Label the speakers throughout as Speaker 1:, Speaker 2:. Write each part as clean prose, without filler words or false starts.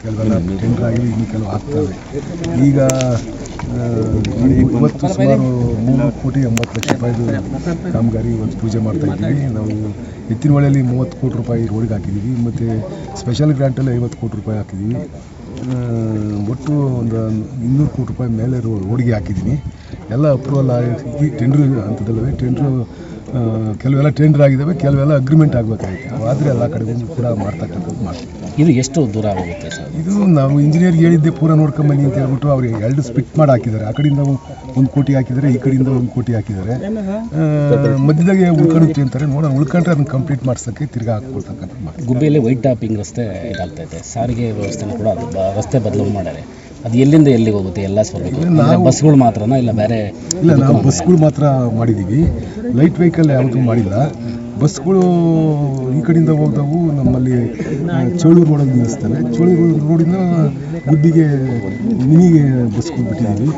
Speaker 1: ಕೆಲವೆಲ್ಲ ಟೆಂಡರ್ ಆಗಿ ಇನ್ನು ಕೆಲವು ಆಗ್ತವೆ. ಈಗ ಇವತ್ತು ಸುಮಾರು 3,80,00,000 ಕಾಮಗಾರಿ ಇವತ್ತು ಪೂಜೆ ಮಾಡ್ತಾ ಇದ್ದೀವಿ. ನಾವು ಎತ್ತಿನಹೊಳೆಯಲ್ಲಿ 30 ಕೋಟಿ ರೂಪಾಯಿ ರೋಡ್ಗೆ ಹಾಕಿದ್ದೀವಿ ಮತ್ತು ಸ್ಪೆಷಲ್ ಗ್ರಾಂಟಲ್ಲಿ 50 ಕೋಟಿ ರೂಪಾಯಿ ಹಾಕಿದ್ದೀವಿ. ಒಟ್ಟು ಒಂದು 200 ಕೋಟಿ ರೂಪಾಯಿ ಮೇಲೆ ರೋಡ್ಗೆ ಹಾಕಿದ್ದೀನಿ. ಎಲ್ಲ ಅಪ್ರೂವಲ್ ಆಗಿ ಟೆಂಡ್ರ್ ಹಂತದಲ್ಲವೇ. ಟೆಂಡ್ರು ಕೆಲವೆಲ್ಲ ಟೆಂಡರ್ ಆಗಿದ್ದಾವೆ, ಕೆಲವೆಲ್ಲ ಅಗ್ರಿಮೆಂಟ್ ಆಗಬೇಕಾಗಿತ್ತು. ಆದರೆ ಎಲ್ಲ ಕಡೆಗೂ ಕೂಡ ಮಾಡ್ತಕ್ಕಂಥದ್ದು ಮಾಡ್ತೀವಿ.
Speaker 2: ಇದು ಎಷ್ಟು ದೂರ ಆಗುತ್ತೆ ಸರ್? ಇದು
Speaker 1: ನಾವು ಇಂಜಿನಿಯರ್ಗೆ ಹೇಳಿದ್ದೆ ಪೂರ ನೋಡ್ಕೊಂಬನ್ನಿ ಅಂತ ಹೇಳ್ಬಿಟ್ಟು ಅವ್ರು 2 ಸ್ಪಿಟ್ ಮಾಡಿ ಹಾಕಿದ್ದಾರೆ. ಆ ಕಡೆಯಿಂದ 1 ಕೋಟಿ ಹಾಕಿದ್ದಾರೆ, ಈ ಕಡೆಯಿಂದ 1 ಕೋಟಿ ಹಾಕಿದ್ದಾರೆ. ಮಧ್ಯದಾಗೆ ಉಳ್ಕೊಳ್ಳುತ್ತೆ ಅಂತಾರೆ. ನೋಡೋಣ, ಉಳ್ಕೊಂಡ್ರೆ ಅದನ್ನು ಕಂಪ್ಲೀಟ್ ಮಾಡಿಸೋಕ್ಕೆ ತಿರ್ಗಾ ಹಾಕ್ಕೊಳ್ತಕ್ಕಂಥದ್ದು.
Speaker 2: ಗುಬ್ಬಿಯಲ್ಲಿ ವೈಟ್ ಟಾಪಿಂಗ್ ರಸ್ತೆ ಇದಾಗ್ತೈತೆ. ಸಾರಿಗೆ ವ್ಯವಸ್ಥೆನೂ ಕೂಡ ಅದು ರಸ್ತೆ ಬದಲಾವಣೆ ಮಾಡ್ಯಾರೆ. ಅದು ಎಲ್ಲಿಂದ ಎಲ್ಲಿಗೆ ಹೋಗುತ್ತೆ? ಎಲ್ಲ ಬಸ್ಗಳು ಮಾತ್ರನಾ ಇಲ್ಲ ಬೇರೆ?
Speaker 1: ಇಲ್ಲ, ನಾವು ಬಸ್ಗಳು ಮಾತ್ರ ಮಾಡಿದ್ದೀವಿ. ಲೈಟ್ ವೆಹಿಕಲ್ ಯಾವುದೂ ಮಾಡಿಲ್ಲ. ಬಸ್ಗಳು ಈ ಕಡೆಯಿಂದ ಹೋದವು ನಮ್ಮಲ್ಲಿ ಚೋಳೂರು ರೋಡಲ್ಲಿ ನಿಲ್ಲಿಸ್ತವೆ. ಚೋಳೂರು ರೋಡಿಂದ ಗುಬ್ಬಿಗೆ ಮಿನಿಗೆ ಬಸ್ಗಳು ಬಿಟ್ಟಿದ್ದೀವಿ.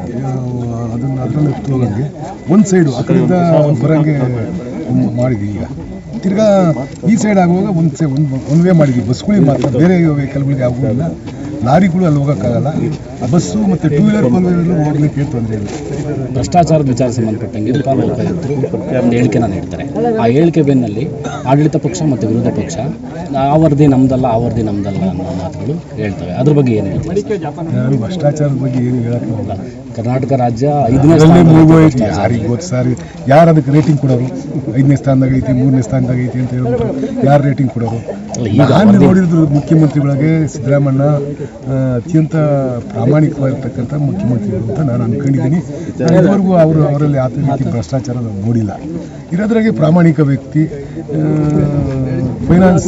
Speaker 1: ಅದರಲ್ಲಿ ಹೋಗೋಂಗೆ ಒಂದು ಸೈಡು ಆ ಕಡೆಯಿಂದ ಬರೋಂಗೆ ಮಾಡಿದ್ದೀವಿ. ಈಗ ತಿರ್ಗಾ ಈ ಸೈಡ್ ಆಗುವಾಗ ಒಂದು ವೇ ಮಾಡಿದ್ದೀವಿ. ಬಸ್ಗಳಿಗೆ ಮಾತ್ರ, ಬೇರೆ ವೆಹಿಕಲ್ಗಳಿಗೆ ಆಗೋದಿಲ್ಲ. ಲಾರಿಗಳು ಅಲ್ಲಿ ಹೋಗೋಕ್ಕಾಗಲ್ಲ. ಬಸ್ಸು ಮತ್ತು 2 ವೀಲರ್ 4 ವೀಲರ್ ಹೋಗ್ಲಿಕ್ಕೆ ತೊಂದರೆ ಇಲ್ಲ.
Speaker 2: ಭ್ರಷ್ಟಾಚಾರದ ವಿಚಾರ ಸಂಬಂಧಪಟ್ಟಂಗೆ ಉಪಲೋಕಾಯುಕ್ತರು ಒಂದು ಹೇಳಿಕೆನ ನೀಡ್ತಾರೆ. ಆ ಹೇಳಿಕೆ ಬೆನ್ನಲ್ಲಿ ಆಡಳಿತ ಪಕ್ಷ ಮತ್ತು ವಿರೋಧ ಪಕ್ಷ ಆ ವರದಿ ನಮ್ದಲ್ಲ, ಆ ವರದಿ ನಮ್ದಲ್ಲ ಅನ್ನೋ ಮಾತುಗಳು ಹೇಳ್ತವೆ. ಅದ್ರ ಬಗ್ಗೆ ಏನು ಹೇಳ್ತಾರೆ?
Speaker 1: ನಾನು ಭ್ರಷ್ಟಾಚಾರದ ಬಗ್ಗೆ ಏನು ಹೇಳೋಕ್ಕಾಗಲ್ಲ.
Speaker 2: ಕರ್ನಾಟಕ ರಾಜ್ಯ
Speaker 1: 5ನೇ ಯಾರಿಗೆ ಗೊತ್ತು ಸರ್? ಯಾರು ಅದಕ್ಕೆ ರೇಟಿಂಗ್ ಕೊಡೋರು? 5ನೇ ಸ್ಥಾನದಾಗ ಐತಿ, 3ನೇ ಸ್ಥಾನದಾಗ ಐತಿ ಅಂತ ಹೇಳ್ಬಿಟ್ಟು ಯಾರು ರೇಟಿಂಗ್ ಕೊಡೋರು? ನಾನು ನೋಡಿದ್ರು ಮುಖ್ಯಮಂತ್ರಿಗಳಿಗೆ ಸಿದ್ದರಾಮಣ್ಣ ಅತ್ಯಂತ ಪ್ರಾಮಾಣಿಕವಾಗಿರ್ತಕ್ಕಂಥ ಮುಖ್ಯಮಂತ್ರಿಗಳು ಅಂತ ನಾನು ಅಂದ್ಕೊಂಡಿದ್ದೀನಿ. ಇದುವರೆಗೂ ಅವರಲ್ಲಿ ಆ ರೀತಿ ಭ್ರಷ್ಟಾಚಾರ ನಾವು ನೋಡಿಲ್ಲ. ಇರೋದ್ರಾಗೆ ಪ್ರಾಮಾಣಿಕ ವ್ಯಕ್ತಿ. ಫೈನಾನ್ಸ್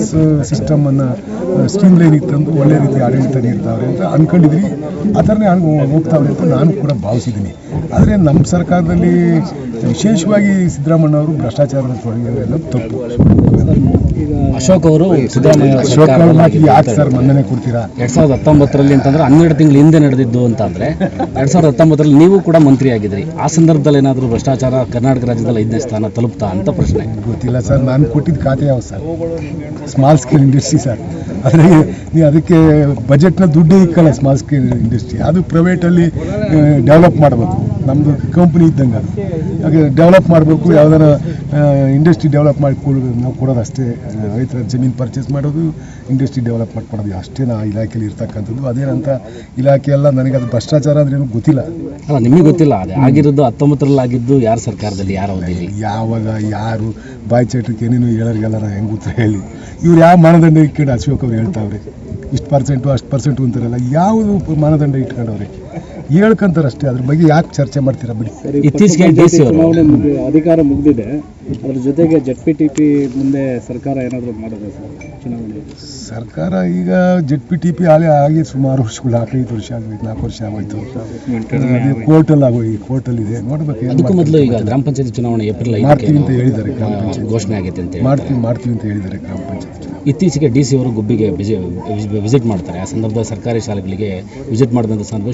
Speaker 1: ಸಿಸ್ಟಮನ್ನು ಸ್ಟ್ರೀಮ್ ಲೈನಿಗೆ ತಂದು ಒಳ್ಳೆ ರೀತಿ ಆಡಳಿತ ನೀಡ್ತಾವ್ರೆ ಅಂತ ಅಂದ್ಕೊಂಡಿದ್ದೀನಿ. ಆ ಥರನೇ ಹೋಗ್ತಾವ್ರೆ ಅಂತ ನಾನು ಕೂಡ ಭಾವಿಸಿದ್ದೀನಿ. ಆದರೆ ನಮ್ಮ ಸರ್ಕಾರದಲ್ಲಿ ವಿಶೇಷವಾಗಿ ಸಿದ್ದರಾಮಣ್ಣ ಅವರು ಭ್ರಷ್ಟಾಚಾರದ ತೊಡಗಿರೋದೆಲ್ಲ ತಪ್ಪು.
Speaker 2: ಅಶೋಕ್ ಅವರು ಸಿದ್ದರಾಮಯ್ಯ
Speaker 1: ಯಾಕೆ ಸರ್ ಮೊನ್ನೆ ಕೊಡ್ತೀರಾ?
Speaker 2: 2019ರಲ್ಲಿ ಅಂತಂದ್ರೆ 12 ತಿಂಗಳು ಹಿಂದೆ ನಡೆದಿದ್ದು ಅಂತಂದರೆ 2019ರಲ್ಲಿ ನೀವು ಕೂಡ ಮಂತ್ರಿ ಆಗಿದ್ರಿ. ಆ ಸಂದರ್ಭದಲ್ಲಿ ಏನಾದರೂ ಭ್ರಷ್ಟಾಚಾರ ಕರ್ನಾಟಕ ರಾಜ್ಯದಲ್ಲಿ 5ನೇ ಸ್ಥಾನ ತಲುಪ್ತಾ ಅಂತ ಪ್ರಶ್ನೆ.
Speaker 1: ಗೊತ್ತಿಲ್ಲ ಸರ್, ನಾನು ಕೊಟ್ಟಿದ್ದ ಖಾತೆ ಯಾವ sir? Small scale industry sir. ಆದರೆ ನೀವು ಅದಕ್ಕೆ ಬಜೆಟ್ನ ದುಡ್ಡೇ ಇಕ್ಕಲ್ಲ. ಸ್ಮಾಲ್ ಸ್ಕೇಲ್ ಇಂಡಸ್ಟ್ರಿ ಅದು ಪ್ರೈವೇಟಲ್ಲಿ ಡೆವಲಪ್ ಮಾಡಬೇಕು. ನಮ್ಮದು ಕಂಪ್ನಿ ಇದ್ದಂಗೆ ಅದು. ಹಾಗೆ ಡೆವಲಪ್ ಮಾಡಬೇಕು. ಯಾವ್ದಾರ ಇಂಡಸ್ಟ್ರಿ ಡೆವಲಪ್ ಮಾಡಿ ನಾವು ಕೊಡೋದು ಅಷ್ಟೇ. ರೈತರ ಜಮೀನು ಪರ್ಚೇಸ್ ಮಾಡೋದು, ಇಂಡಸ್ಟ್ರಿ ಡೆವಲಪ್ ಮಾಡಿಕೊಡೋದು ಅಷ್ಟೇ ನಾ ಇಲಾಖೆಯಲ್ಲಿ ಇರ್ತಕ್ಕಂಥದ್ದು. ಅದೇನಂತ ಇಲಾಖೆ ಎಲ್ಲ ನನಗೆ ಅದು ಭ್ರಷ್ಟಾಚಾರ ಅಂದ್ರೇನು ಗೊತ್ತಿಲ್ಲ.
Speaker 2: ಅಲ್ಲ, ನಿಮಗೆ ಗೊತ್ತಿಲ್ಲ. ಅದೇ ಆಗಿರೋದು 19ರಲ್ಲಿ ಆಗಿದ್ದು ಯಾರ ಸರ್ಕಾರದಲ್ಲಿ, ಯಾರ ಅವಧಿಯಲ್ಲಿ,
Speaker 1: ಯಾವಾಗ ಯಾರು ಬಾಯಿ ಚಟಕ್ಕೆ ಏನೇನು ಹೇಳೋರಿಗೆಲ್ಲ ನಾನು ಹೆಂಗೆ ಗೊತ್ತಾ ಹೇಳಿ? ಇವ್ರು ಯಾವ ಮಾನದಂಡ ಇಟ್ಕೊಂಡು ಅಶೋಕ್ ಅವ್ರು ಹೇಳ್ತಾವ್ರೆ ಇಷ್ಟು ಪರ್ಸೆಂಟು ಅಷ್ಟು ಪರ್ಸೆಂಟು ಅಂತಾರಲ್ಲ, ಯಾವುದು ಮಾನದಂಡ ಇಟ್ಕೊಂಡವ್ರೆ ಹೇಳ್ಕೊಂತಾರೆ ಅಷ್ಟೇ. ಅದ್ರ ಬಗ್ಗೆ ಯಾಕೆ ಚರ್ಚೆ ಮಾಡ್ತೀರಾ ಬಿಡಿ.
Speaker 2: ಇತ್ತೀಚೆಗೆ
Speaker 3: ಚುನಾವಣೆ ಅಧಿಕಾರ ಮುಗಿದಿದೆ. ಅದ್ರ ಜೊತೆಗೆ ZPTP ಮುಂದೆ ಸರ್ಕಾರ ಏನಾದರೂ ಮಾಡೋದು ಸರ್? ಚುನಾವಣೆ
Speaker 1: ಸರ್ಕಾರ ಈಗ ZPTP ಆಗಿ ಸುಮಾರು ವರ್ಷಗಳು 5 ವರ್ಷ ಆಗೋಯ್ತು, 4 ವರ್ಷ ಆಗೋಯ್ತು. ಅದೇ ಕೋರ್ಟಲ್ಲಿ ಆಗೋಗಿ ಕೋರ್ಟಲ್ಲಿದೆ. ನೋಡ್ಬೇಕು.
Speaker 2: ಅದಕ್ಕೂ ಮೊದಲು ಈಗ ಗ್ರಾಮ ಪಂಚಾಯತಿ ಚುನಾವಣೆ ಏಪ್ರಿಲ್ 5
Speaker 1: ಮಾಡ್ತೀವಿ ಅಂತ ಹೇಳಿದ್ದಾರೆ. ಗ್ರಾಮ ಪಂಚಾಯತ್
Speaker 2: ಘೋಷಣೆ ಆಗೈತೆ ಅಂತ
Speaker 1: ಮಾಡ್ತೀವಿ ಅಂತ ಹೇಳಿದ್ದಾರೆ ಗ್ರಾಮ ಪಂಚಾಯತ್.
Speaker 2: ಇತ್ತೀಚೆಗೆ DC ಅವರು ಗುಬ್ಬಿಗೆ ವಿಸಿಟ್ ಮಾಡ್ತಾರೆ. ಆ ಸಂದರ್ಭದಲ್ಲಿ ಸರ್ಕಾರಿ ಶಾಲೆಗಳಿಗೆ ವಿಸಿಟ್ ಮಾಡಿದಂಥ ಸಂದರ್ಭ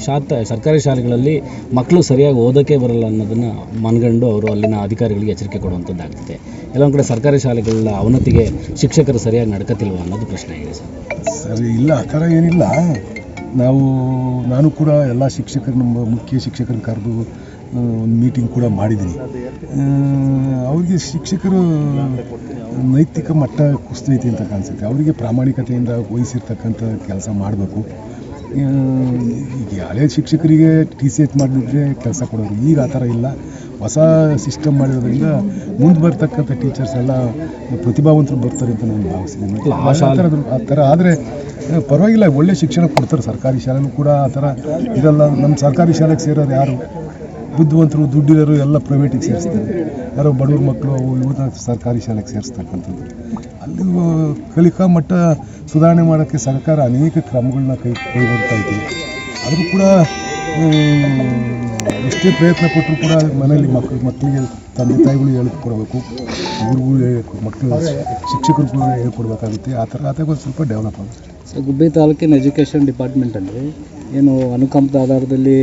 Speaker 2: ಸರ್ಕಾರಿ ಶಾಲೆಗಳಲ್ಲಿ ಮಕ್ಕಳು ಸರಿಯಾಗಿ ಓದೋಕ್ಕೆ ಬರಲ್ಲ ಅನ್ನೋದನ್ನು ಮನಗಂಡು ಅವರು ಅಲ್ಲಿನ ಅಧಿಕಾರಿಗಳಿಗೆ ಎಚ್ಚರಿಕೆ ಕೊಡುವಂಥದ್ದಾಗ್ತದೆ. ಎಲ್ಲೊಂದು ಕಡೆ ಸರ್ಕಾರಿ ಶಾಲೆಗಳ ಅವನತಿಗೆ ಶಿಕ್ಷಕರು ಸರಿಯಾಗಿ ನಡ್ಕತ್ತಿಲ್ವ ಅನ್ನೋದು ಪ್ರಶ್ನೆ ಆಗಿದೆ ಸರ್.
Speaker 1: ಸರಿ, ಇಲ್ಲ ಆ ಥರ ಏನಿಲ್ಲ. ನಾನು ಕೂಡ ಎಲ್ಲ ಶಿಕ್ಷಕರು, ನಮ್ಮ ಮುಖ್ಯ ಶಿಕ್ಷಕರನ್ನ ಕರೆದು ಒಂದು ಮೀಟಿಂಗ್ ಕೂಡ ಮಾಡಿದ್ದೀನಿ. ಅವ್ರಿಗೆ ಶಿಕ್ಷಕರು ನೈತಿಕ ಮಟ್ಟ ಕುಸಿತೈತಿ ಅಂತ ಕಾಣಿಸುತ್ತೆ. ಅವರಿಗೆ ಪ್ರಾಮಾಣಿಕತೆಯಿಂದ ವಹಿಸಿರ್ತಕ್ಕಂಥ ಕೆಲಸ ಮಾಡಬೇಕು. ಈಗ ಹಳೆ ಶಿಕ್ಷಕರಿಗೆ TCH ಮಾಡಿದ್ರೆ ಕೆಲಸ ಕೊಡೋರು. ಈಗ ಆ ಥರ ಇಲ್ಲ. ಹೊಸ ಸಿಸ್ಟಮ್ ಮಾಡಿರೋದ್ರಿಂದ ಮುಂದೆ ಬರ್ತಕ್ಕಂಥ ಟೀಚರ್ಸ್ ಎಲ್ಲ ಪ್ರತಿಭಾವಂತರು ಬರ್ತಾರೆ ಅಂತ ನಾನು ಭಾವಿಸ್ತೀನಿ. ಆ ಥರ ಆದರೆ ಪರವಾಗಿಲ್ಲ, ಒಳ್ಳೆ ಶಿಕ್ಷಣ ಕೊಡ್ತಾರೆ. ಸರ್ಕಾರಿ ಶಾಲೆನೂ ಕೂಡ ಆ ಥರ ಇರಲ್ಲ. ನಮ್ಮ ಸರ್ಕಾರಿ ಶಾಲೆಗೆ ಸೇರೋರು ಯಾರು ಬುದ್ಧಿವಂತರು, ದುಡ್ಡಿರೋರು ಎಲ್ಲ ಪ್ರೈವೇಟಿಗೆ ಸೇರಿಸ್ತಾರೆ. ಯಾರೋ ಬಡವ್ರ ಮಕ್ಕಳು ಇವ್ರನ್ನ ಸರ್ಕಾರಿ ಶಾಲೆಗೆ ಸೇರಿಸ್ತಕ್ಕಂಥದ್ದು. ಅಲ್ಲಿ ಕಲಿಕಾ ಮಟ್ಟ ಸುಧಾರಣೆ ಮಾಡೋಕ್ಕೆ ಸರ್ಕಾರ ಅನೇಕ ಕ್ರಮಗಳನ್ನ ಕೈಗೊಳ್ತಾ ಇದ್ದೀವಿ. ಆದರೂ ಕೂಡ ಎಷ್ಟೇ ಪ್ರಯತ್ನ ಪಟ್ಟರೂ ಕೂಡ ಮನೆಯಲ್ಲಿ ಮಕ್ಕಳಿಗೆ ತಂದೆ ತಾಯಿಗಳು ಹೇಳ್ಕೊಡ್ಬೇಕು, ಗುರುಗಳು ಮಕ್ಕಳು ಶಿಕ್ಷಕರು ಕೂಡ ಹೇಳ್ಕೊಡ್ಬೇಕಾಗುತ್ತೆ. ಆ ಥರ ಒಂದು ಸ್ವಲ್ಪ ಡೆವಲಪ್ ಆಗುತ್ತೆ.
Speaker 3: ಸರ್, ಗುಬ್ಬಿ ತಾಲೂಕಿನ ಎಜುಕೇಷನ್ ಡಿಪಾರ್ಟ್ಮೆಂಟಲ್ಲಿ ಏನು ಅನುಕಂಪದ ಆಧಾರದಲ್ಲಿ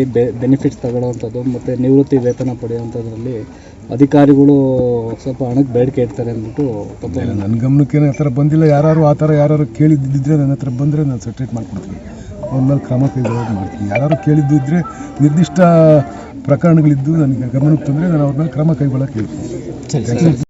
Speaker 3: ಬೆನಿಫಿಟ್ಸ್ ತಗೊಳ್ಳೋವಂಥದ್ದು ಮತ್ತು ನಿವೃತ್ತಿ ವೇತನ ಪಡೆಯುವಂಥದ್ರಲ್ಲಿ ಅಧಿಕಾರಿಗಳು ಸ್ವಲ್ಪ ಹಣಕ್ಕೆ ಬೇಡಿಕೆ ಇಡ್ತಾರೆ ಅಂದ್ಬಿಟ್ಟು
Speaker 1: ನನ್ನ ಗಮನಕ್ಕೇನು ಆ ಥರ ಬಂದಿಲ್ಲ. ಯಾರು ಆ ಥರ ಯಾರು ಕೇಳಿದ್ದಿದ್ರೆ ನನ್ನ ಹತ್ರ ಬಂದರೆ ನಾನು ಸೆಟ್ರೇಟ್ ಮಾಡಿಕೊಡ್ತೀನಿ. ಅವ್ರ ಮೇಲೆ ಕ್ರಮ ಕೈಗೊಳ್ಳೋದು ಮಾಡ್ತೀನಿ. ಯಾರು ಕೇಳಿದ್ದು ಇದ್ದರೆ ನಿರ್ದಿಷ್ಟ ಪ್ರಕರಣಗಳಿದ್ದು ನನಗೆ ಗಮನಕ್ಕೆ ತಂದರೆ ನಾನು ಅವ್ರ ಮೇಲೆ ಕ್ರಮ ಕೈಗೊಳ್ಳೋಕೆ ಹೇಳ್ತೀನಿ.
Speaker 2: ಸರಿ.